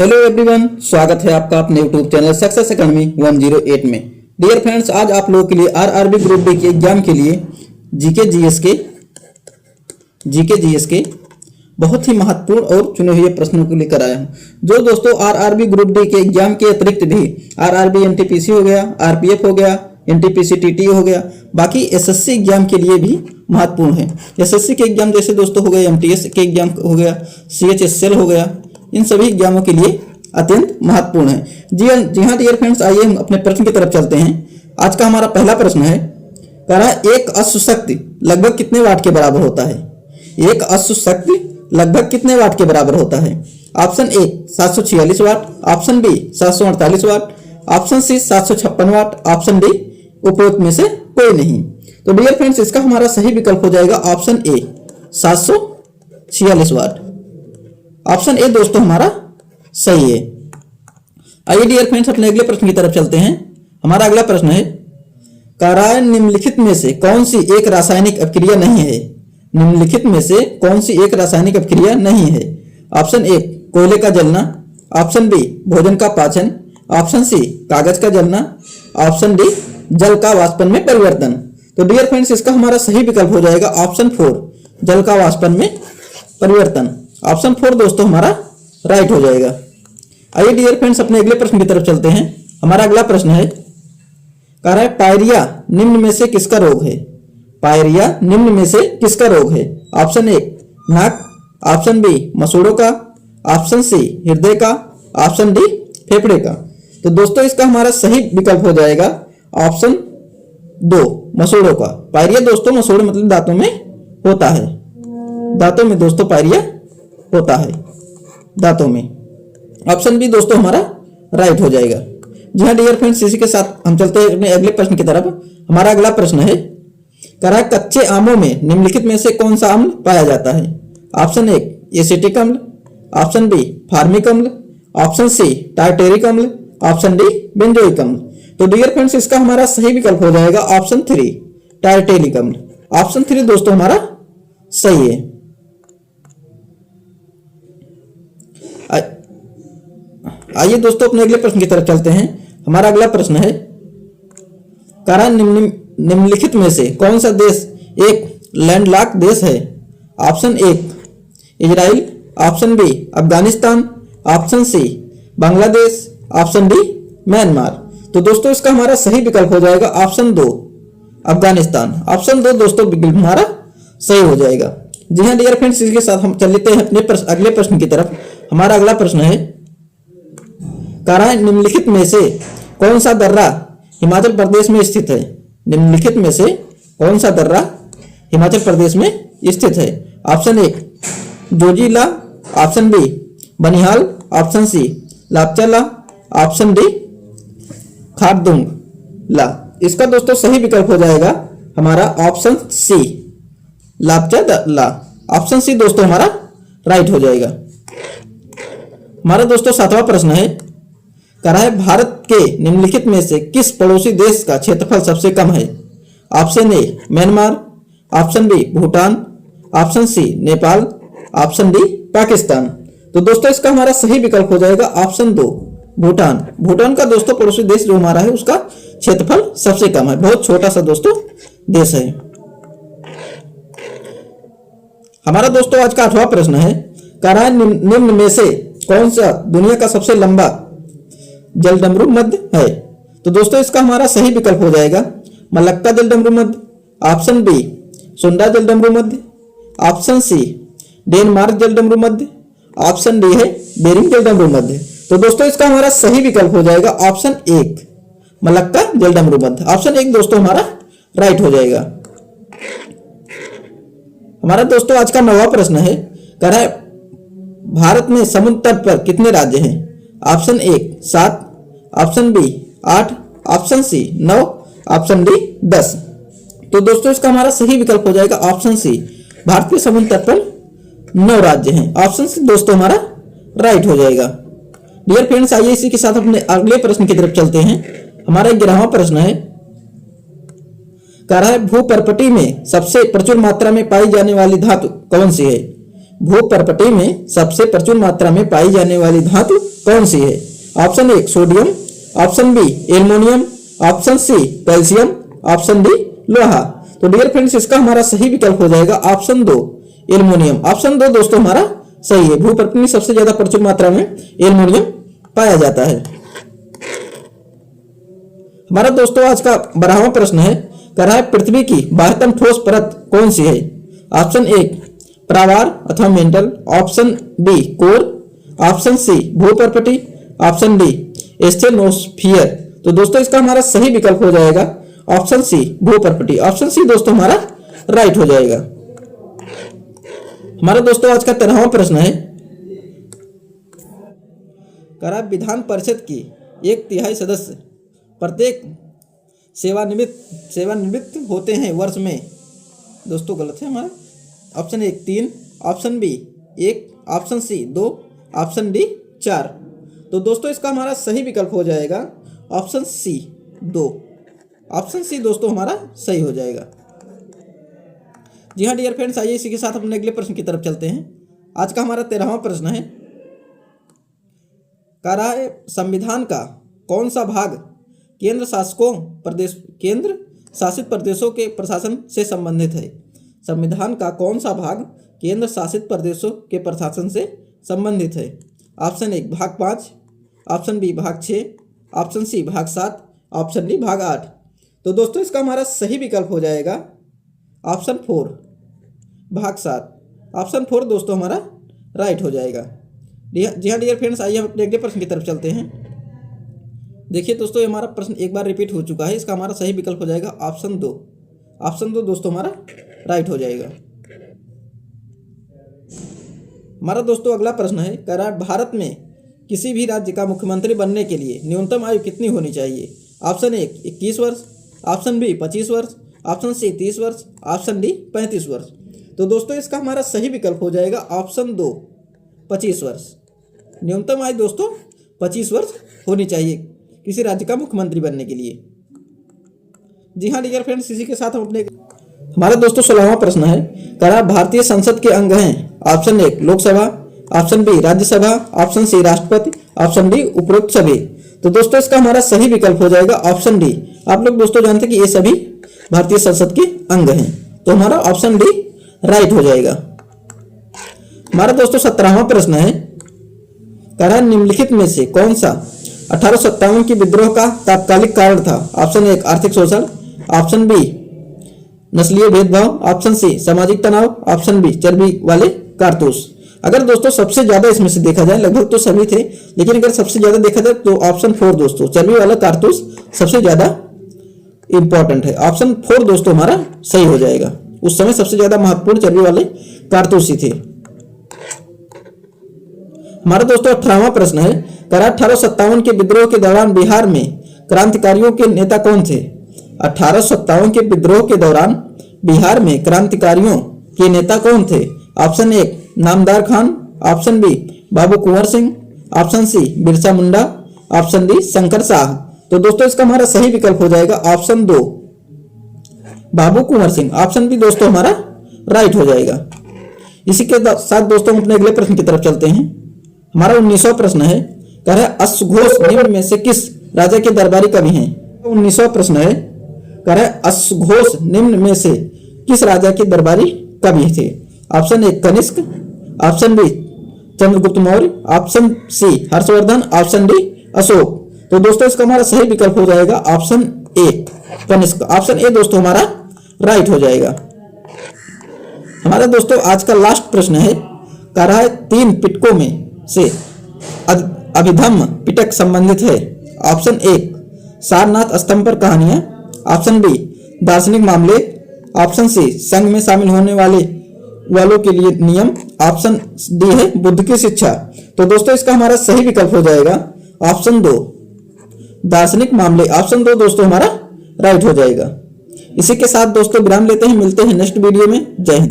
Hello everyone, स्वागत है आपका अपने यूट्यूब चैनल सक्सेस एकेडमी 108 में। डियर फ्रेंड्स, आज आप लोगों के लिए आरआरबी ग्रुप डी के एग्जाम के लिए जीके जीएस के बहुत ही महत्वपूर्ण और चुने हुए प्रश्नों को लेकर आया हूं। जो दोस्तों आरआरबी ग्रुप डी के एग्जाम के अतिरिक्त भी आरआरबी एनटीपीसी हो गया, आरपीएफ हो गया, एनटीपीसी टीटी हो गया, बाकी एसएससी एग्जाम के लिए भी महत्वपूर्ण है। एसएससी के एग्जाम जैसे दोस्तों हो गए, एमटीएस के एग्जाम हो गया, सीएचएसएल हो गया, इन सभी एग्जामों के लिए अत्यंत महत्वपूर्ण है। जी हाँ डियर फ्रेंड्स, आइए हम अपने प्रश्न की तरफ चलते हैं। आज का हमारा पहला प्रश्न है, कह रहा है एक अश्व शक्ति लगभग कितने वाट के बराबर होता है? एक अश्व शक्ति लगभग कितने वाट के बराबर होता है? Option A 746 watt, option B 748 watt, option C 756 watt, option D उपरोक्त में से कोई नहीं। तो डियर फ्रेंड्स, इसका हमारा सही विकल्प हो जाएगा option A 746 watt. Option A दोस्तों हमारा सही है। आइए डियर फ्रेंड्स, अपने अगले प्रश्न की तरफ चलते हैं। हमारा अगला प्रश्न है, कह रहा है निम्नलिखित में से कौन सी एक रासायनिक अभिक्रिया नहीं है? निम्नलिखित में से कौन सी एक रासायनिक अभिक्रिया नहीं है? ऑप्शन ए कोयले का जलना, ऑप्शन बी भोजन का पाचन, ऑप्शन सी कागज का जलना, ऑप्शन डी जल का वाष्पन में परिवर्तन। तो डियर फ्रेंड्स, इसका हमारा सही विकल्प हो जाएगा ऑप्शन 4 जल का वाष्पन में परिवर्तन। ऑप्शन 4 दोस्तों हमारा राइट हो जाएगा। आइए डियर फ्रेंड्स, अपने अगले प्रश्न की तरफ चलते हैं। हमारा अगला प्रश्न है, कह रहा है पायरिया निम्न में से किसका रोग है? पायरिया निम्न में से किसका रोग है? ऑप्शन ए नाक, ऑप्शन बी मसूड़ों का, ऑप्शन सी हृदय का, ऑप्शन डी फेफड़े का। तो दोस्तों इसका हमारा सही विकल्प हो जाएगा ऑप्शन 2 मसूड़ों का। पायरिया दोस्तों मसूड़े मतलब दांतों में होता है, दांतों में दोस्तों पायरिया होता है, दांतों में। ऑप्शन बी दोस्तों हमारा राइट हो जाएगा। जी हाँ डियर फ्रेंड्स, इसी के साथ हम चलते हैं अपने अगले प्रश्न की तरफ। हमारा अगला प्रश्न है, कह रहा है कच्चे आमों में निम्नलिखित में से कौन सा अम्ल पाया जाता है? ऑप्शन ए एसिटिक अम्ल, ऑप्शन बी फार्मिक अम्ल, ऑप्शन सी टार्टेरिक अम्ल, ऑप्शन डी बेंजोइक अम्ल। तो डियर फ्रेंड्स, इसका हमारा सही विकल्प हो जाएगा ऑप्शन 3 टार्टेरिक अम्ल। ऑप्शन 3 दोस्तों हमारा सही है। आइए दोस्तों अपने अगले प्रश्न की तरफ चलते हैं। हमारा अगला प्रश्न है, कह रहा है निम्नलिखित में से कौन सा देश एक लैंडलॉक देश है? Option A Israel, option B Afghanistan, option C Bangladesh, option D Myanmar. तो दोस्तों इसका हमारा सही विकल्प हो जाएगा ऑप्शन 2 अफगानिस्तान। ऑप्शन 2 दोस्तों विकल्प हमारा सही हो जाएगा। जी हाँ डियर फ्रेंड्स, इसके साथ हम चलते हैं अपने अगले प्रश्न की तरफ। हमारा अगला प्रश्न है, कह रहा है निम्नलिखित में से कौन सा दर्रा हिमाचल प्रदेश में स्थित है? निम्नलिखित में से कौन सा दर्रा हिमाचल प्रदेश में स्थित है? Option a Zojila, option b Banihal, option c Lapchala, option d Khardungla. इसका दोस्तों सही विकल्प हो जाएगा हमारा option c Lapchala. Option C दोस्तों हमारा राइट हो जाएगा। हमारा दोस्तों 7वां प्रश्न है, कह रहा है भारत के निम्नलिखित में से किस पड़ोसी देश का क्षेत्रफल सबसे कम है? Option A Myanmar, option B Bhutan, option C Nepal, option D Pakistan. तो दोस्तों इसका हमारा सही विकल्प हो जाएगा ऑप्शन 2 भूटान। भूटान का दोस्तों पड़ोसी देश जो हमारा है उसका क्षेत्रफल सबसे कम है, बहुत छोटा सा दोस्तों देश है। हमारा दोस्तों आज का 8वां प्रश्न है, कह रहा है निम्न में से कौन सा दुनिया का सबसे लंबा जलडमरू मध्य है? तो दोस्तों इसका हमारा सही विकल्प हो जाएगा मलक्का जलडमरू मध्य, ऑप्शन बी सुंडा जलडमरू मध्य, ऑप्शन सी डेनमार्क जलडमरू मध्य, ऑप्शन डी है बेरिंग जलडमरू मध्य। तो दोस्तों इसका हमारा सही विकल्प हो जाएगा ऑप्शन 1 मलक्का जलडमरू मध्य। ऑप्शन 1 दोस्तों हमारा राइट हो जाएगा। हमारा दोस्तों आज का 9वां प्रश्न है, कह रहा है भारत में समुद्र तट पर कितने राज्य हैं? Option A 7, option B 8, option C 9, option D 10। तो दोस्तों इसका हमारा सही विकल्प हो जाएगा ऑप्शन सी भारत के समुद्र तट पर 9 राज्य हैं। ऑप्शन सी दोस्तों हमारा राइट हो जाएगा। डियर फ्रेंड्स, आइए इसी के साथ अपने अगले प्रश्न की तरफ चलते हैं। हमारा 11वां प्रश्न है, कह रहा है भूपर्पटी में सबसे प्रचुर मात्रा में पाई जाने वाली धातु कौन सी है? भूपर्पटी में सबसे प्रचुर मात्रा में पाई जाने वाली धातु कौन सी है? Option A sodium, option B aluminium, option C calcium, option D लोहा। तो डियर फ्रेंड्स इसका हमारा सही विकल्प हो जाएगा ऑप्शन 2 एल्युमिनियम। ऑप्शन 2 दोस्तों हमारा सही है। भूपृथ्वी में सबसे ज्यादा प्रचुर मात्रा में एल्युमिनियम पाया जाता है। हमारा दोस्तों आज का 12वां प्रश्न है, कह रहा है पृथ्वी की बाह्यतम ठोस परत कौन सी है? ऑप्शन ए प्रावार अथवा mantle, option b core, option c भूपर्पटी, ऑप्शन डी स्टेनोस्फियर। तो दोस्तों इसका हमारा सही विकल्प हो जाएगा ऑप्शन सी भूपर्पटी। ऑप्शन सी दोस्तों हमारा राइट हो जाएगा। हमारा दोस्तों आज का 13वां प्रश्न है, कह रहा है विधान परिषद की 1/3 सदस्य प्रत्येक सेवानिवृत्त होते हैं वर्ष में। दोस्तों गलत है हमारा। Option A 3, option B 1, option C 2, option D 4। तो दोस्तों इसका हमारा सही विकल्प हो जाएगा ऑप्शन सी 2। ऑप्शन सी दोस्तों हमारा सही हो जाएगा। जी हाँ डियर फ्रेंड्स, आइए इसी के साथ अपने अगले प्रश्न की तरफ चलते हैं। आज का हमारा 13वां प्रश्न है, कह रहा है संविधान का कौन सा भाग केंद्र शासित प्रदेशों के प्रशासन से संबंधित है? संविधान का कौन सा भाग केंद्र शासित प्रदेशों के प्रशासन से संबंधित है? ऑप्शन ए भाग 5, ऑप्शन बी भाग 6, ऑप्शन सी भाग 7, ऑप्शन डी भाग 8। तो दोस्तों इसका हमारा सही विकल्प हो जाएगा ऑप्शन 4 भाग 7। ऑप्शन 4 दोस्तों हमारा राइट हो जाएगा। जी हाँ डियर फ्रेंड्स, आइए हम अपने अगले प्रश्न की तरफ चलते हैं। देखिए दोस्तों, ये हमारा प्रश्न एक बार रिपीट हो चुका है। इसका हमारा सही विकल्प हो जाएगा ऑप्शन 2। ऑप्शन 2 दोस्तों हमारा राइट हो जाएगा। हमारा दोस्तों अगला प्रश्न है, कह रहा है भारत में किसी भी राज्य का मुख्यमंत्री बनने के लिए न्यूनतम आयु कितनी होनी चाहिए? ऑप्शन ए 21 वर्ष, ऑप्शन बी 25 वर्ष, ऑप्शन सी 30 वर्ष, ऑप्शन डी 35 वर्ष। तो दोस्तों इसका हमारा सही विकल्प हो जाएगा ऑप्शन 2 25 वर्ष। न्यूनतम आयु दोस्तों 25 वर्ष होनी चाहिए किसी राज्य का मुख्यमंत्री बनने के लिए। जी हाँ डियर फ्रेंड्स, इसी के साथ हम अपने हमारा दोस्तों 16वां प्रश्न है, कह रहा भारतीय संसद के अंग हैं। Option A Lok Sabha, option B Rajya Sabha, option C राष्ट्रपति, ऑप्शन डी उपरोक्त सभी। तो दोस्तों इसका हमारा सही विकल्प हो जाएगा ऑप्शन डी। आप लोग दोस्तों जानते हैं कि ये सभी भारतीय संसद के अंग हैं, तो हमारा ऑप्शन डी राइट हो जाएगा। हमारा दोस्तों 17वां प्रश्न है, कह रहा निम्नलिखित में से कौन सा 1857 की विद्रोह का तात्कालिक कारण था? ऑप्शन ए आर्थिक शोषण, ऑप्शन बी नस्लीय भेदभाव, ऑप्शन सी सामाजिक तनाव, ऑप्शन बी चर्बी वाले कारतूस। अगर दोस्तों सबसे ज्यादा इसमें से देखा जाए, लगभग तो सभी थे, लेकिन अगर सबसे ज्यादा देखा जाए तो ऑप्शन 4 दोस्तों चर्बी वाला कारतूस सबसे ज्यादा इंपॉर्टेंट है। ऑप्शन 4 दोस्तों हमारा सही हो जाएगा। उस समय सबसे ज्यादा महत्वपूर्ण चर्बी वाले कारतूस ही थे। हमारा दोस्तों 18वां प्रश्न है, कह रहा 1857 के विद्रोह के दौरान बिहार में क्रांतिकारियों के नेता कौन थे? 1857 के विद्रोह के दौरान बिहार में क्रांतिकारियों के नेता कौन थे? ऑप्शन ए नामदार खान, ऑप्शन बी बाबू Kunwar Singh, option C Birsa Munda, option D Shankar Shah. तो दोस्तों इसका हमारा सही विकल्प हो जाएगा ऑप्शन 2 बाबू कुंवर सिंह। ऑप्शन बी दोस्तों हमारा राइट हो जाएगा। इसी के साथ दोस्तों हम अपने अगले प्रश्न की तरफ चलते हैं। हमारा 19वां प्रश्न है, कह रहा है अश्वघोष निम्न में से किस राजा के दरबारी कवि हैं? 19वां प्रश्न है, कह रहा है अश्वघोष निम्न में से किस राजा के दरबारी कवि थे? Option A Kanishka, option B Chandragupta Maurya, option C Harshavardhan, option D Ashok. तो दोस्तों इसका हमारा सही विकल्प हो जाएगा option A Kanishka. Option A दोस्तों हमारा राइट हो जाएगा। हमारा दोस्तों आज का लास्ट प्रश्न है, कह रहा है 3 पिटकों में से अभिधम्म पिटक संबंधित है। ऑप्शन ए सारनाथ स्तंभ पर कहानियां, ऑप्शन बी दार्शनिक मामले, ऑप्शन सी संघ में शामिल होने वालों के लिए नियम, ऑप्शन डी है बुद्ध की शिक्षा। तो दोस्तों इसका हमारा सही विकल्प हो जाएगा ऑप्शन 2 दार्शनिक मामले। ऑप्शन 2 दोस्तों हमारा राइट हो जाएगा। इसी के साथ दोस्तों विराम लेते हैं, मिलते हैं नेक्स्ट वीडियो में। जय हिंद।